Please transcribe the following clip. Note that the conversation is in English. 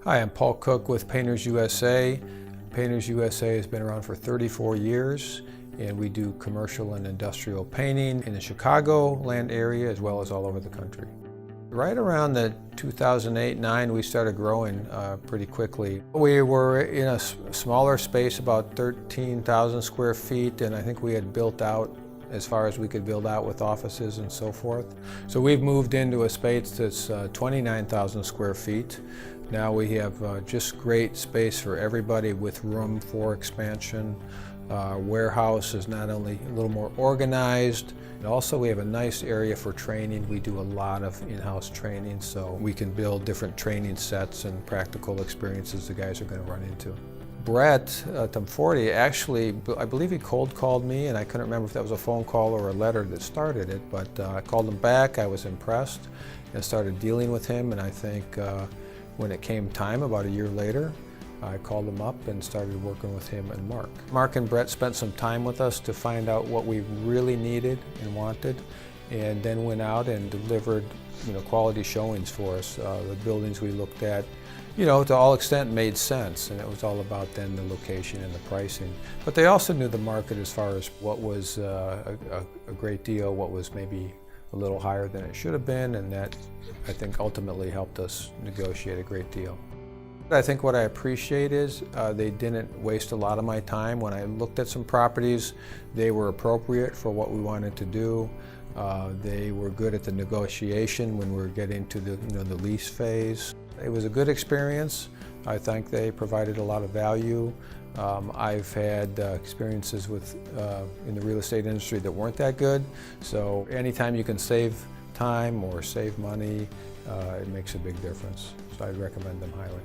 Hi, I'm Paul Cook with Painters USA. Painters USA has been around for 34 years, and we do commercial and industrial painting in the Chicagoland area as well as all over the country. Right around the 2008-09, we started growing pretty quickly. We were in a smaller space, about 13,000 square feet, and I think we had built out as far as we could build out with offices and so forth. So we've moved into a space that's 29,000 square feet. Now we have just great space for everybody with room for expansion. Warehouse is not only a little more organized, but also we have a nice area for training. We do a lot of in-house training, so we can build different training sets and practical experiences the guys are going to run into. Brett Tomfohrde, actually, I believe he cold called me, and I couldn't remember if that was a phone call or a letter that started it, but I called him back. I was impressed and started dealing with him, and I think when it came time, about a year later, I called him up and started working with him and Mark. Mark and Brett spent some time with us to find out what we really needed and wanted, and then went out and delivered quality showings for us. The buildings we looked at, to all extent made sense, and it was all about then the location and the pricing. But they also knew the market as far as what was a great deal, what was maybe a little higher than it should have been, and that I think ultimately helped us negotiate a great deal. I think what I appreciate is they didn't waste a lot of my time. When I looked at some properties, they were appropriate for what we wanted to do. They were good at the negotiation when we were getting to the lease phase. It was a good experience. I think they provided a lot of value. I've had experiences in the real estate industry that weren't that good. So anytime you can save time or save money, it makes a big difference. So I'd recommend them highly.